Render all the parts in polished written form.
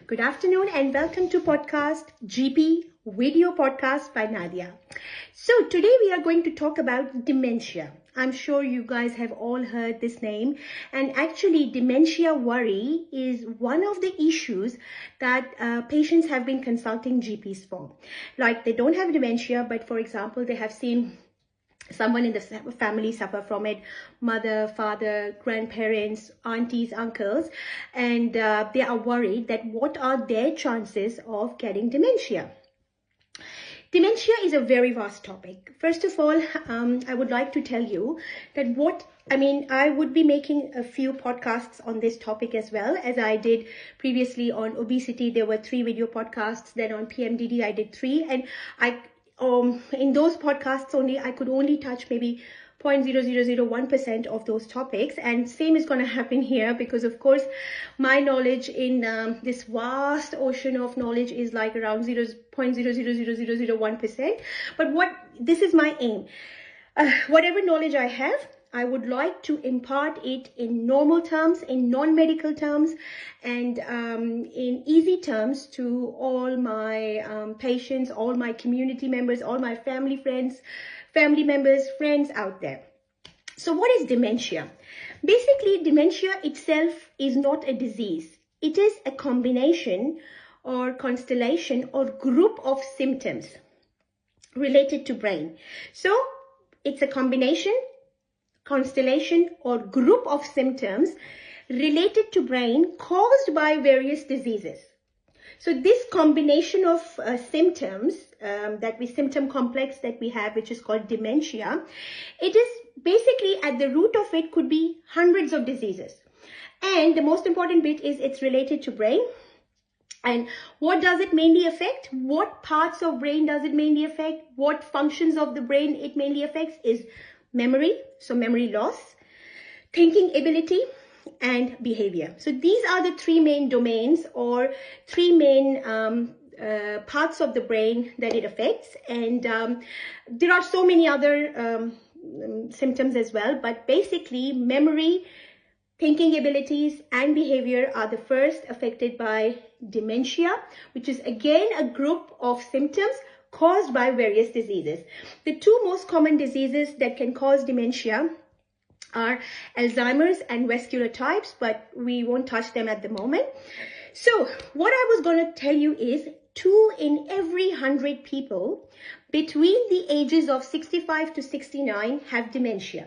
Good afternoon and welcome to podcast GP Video Podcast by Nadia. So today we are going to talk about dementia. I'm sure you guys have all heard this name, and actually dementia worry is one of the issues that patients have been consulting GPs for. Like they don't have dementia, but for example, they have seen someone in the family suffer from it, mother, father, grandparents, aunties, uncles, and they are worried that what are their chances of getting dementia. Dementia is a very vast topic. First of all, I would like to tell you that I would be making a few podcasts on this topic as well, as I did previously on obesity. There were 3 video podcasts. Then on PMDD, I did 3, and in those podcasts I could only touch maybe 0.0001% of those topics, and same is going to happen here because of course my knowledge in this vast ocean of knowledge is like around 0.000001%. But this is my aim. Whatever knowledge I have, I would like to impart it in normal terms, in non-medical terms, and in easy terms to all my patients, all my community members, all my family members, friends out there. So what is dementia? Basically, dementia itself is not a disease. It is a combination or constellation or group of symptoms related to brain. So it's a combination, constellation or group of symptoms related to brain caused by various diseases. So this combination of symptoms, symptom complex that we have, which is called dementia, it is basically at the root of it could be hundreds of diseases. And the most important bit is it's related to brain. And what does it mainly affect? What parts of brain does it mainly affect? What functions of the brain it mainly affects is memory, so memory loss, thinking ability, and behavior. So these are the 3 main domains or 3 main parts of the brain that it affects. And there are so many other symptoms as well, but basically memory, thinking abilities, and behavior are the first affected by dementia, which is again a group of symptoms caused by various diseases. The 2 most common diseases that can cause dementia are Alzheimer's and vascular types, but we won't touch them at the moment. So what I was going to tell you is 2 in every 100 people between the ages of 65 to 69 have dementia.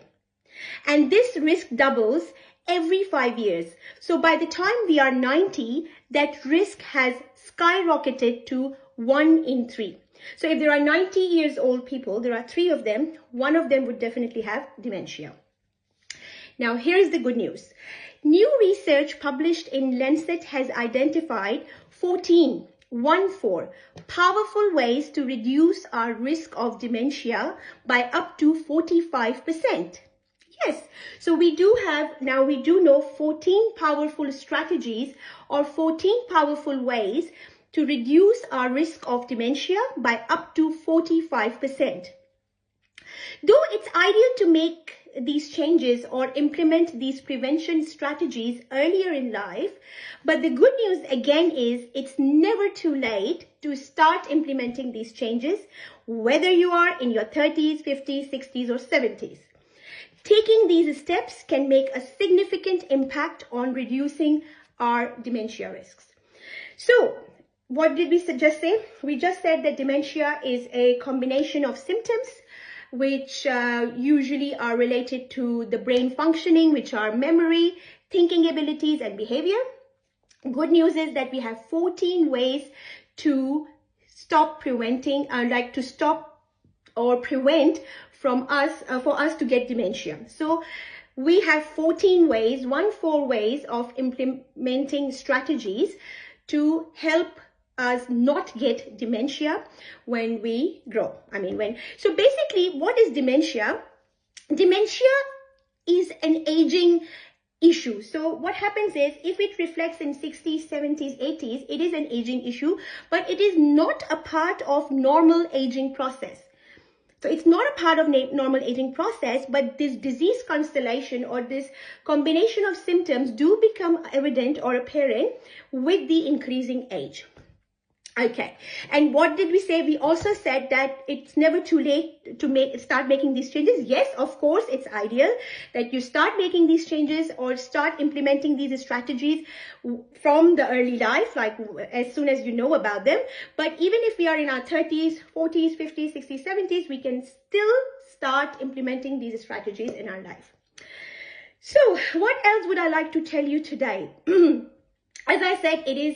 And this risk doubles every 5 years. So by the time we are 90, that risk has skyrocketed to 1 in 3. So if there are 90 years old people, there are 3 of them, 1 of them would definitely have dementia. Now, here's the good news. New research published in Lancet has identified 14 powerful ways to reduce our risk of dementia by up to 45%. Yes, so we do know 14 powerful strategies or 14 powerful ways to reduce our risk of dementia by up to 45%. Though it's ideal to make these changes or implement these prevention strategies earlier in life, but the good news again is it's never too late to start implementing these changes, whether you are in your 30s, 50s, 60s, or 70s. Taking these steps can make a significant impact on reducing our dementia risks. So, what did we just say? We just said that dementia is a combination of symptoms which usually are related to the brain functioning, which are memory, thinking abilities, and behavior. Good news is that we have 14 ways to stop preventing, for us to get dementia. So we have 14 ways of implementing strategies to help us not get dementia when we grow. So basically, what is dementia? Dementia is an aging issue. So what happens is, if it reflects in 60s, 70s, 80s, it is an aging issue, but it is not a part of normal aging process. So it's not a part of normal aging process, but this disease constellation or this combination of symptoms do become evident or apparent with the increasing age. Okay, and what did we say? We also said that it's never too late to start making these changes. Yes, of course, it's ideal that you start making these changes or start implementing these strategies from the early life, like as soon as you know about them. But even if we are in our 30s, 40s, 50s, 60s, 70s, we can still start implementing these strategies in our life. So what else would I like to tell you today? As I said, it is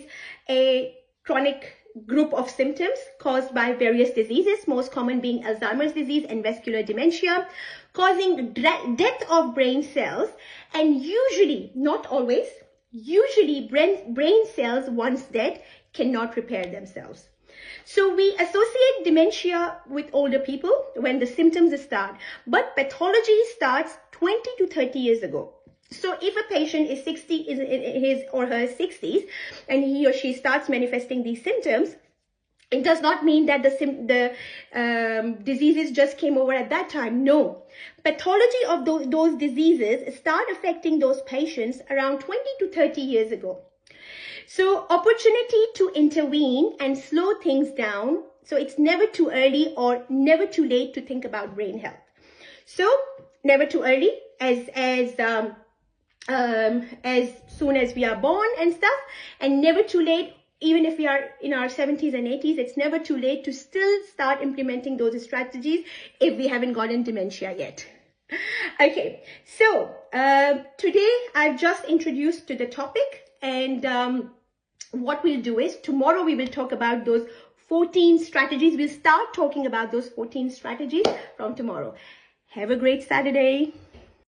a chronic group of symptoms caused by various diseases, most common being Alzheimer's disease and vascular dementia, causing death of brain cells, and usually, not always, usually brain cells once dead cannot repair themselves. So we associate dementia with older people when the symptoms start, but pathology starts 20 to 30 years ago. So if a patient is 60, is in his or her 60s, and he or she starts manifesting these symptoms, it does not mean that the diseases just came over at that time. No. Pathology of those diseases start affecting those patients around 20 to 30 years ago. So opportunity to intervene and slow things down. So it's never too early or never too late to think about brain health. So never too early as soon as we are born and stuff, and never too late, even if we are in our 70s and 80s, it's never too late to still start implementing those strategies if we haven't gotten dementia yet. Okay, so today I've just introduced to the topic, and what we'll do is tomorrow we will talk about those 14 strategies. We'll start talking about those 14 strategies from tomorrow. Have a great Saturday.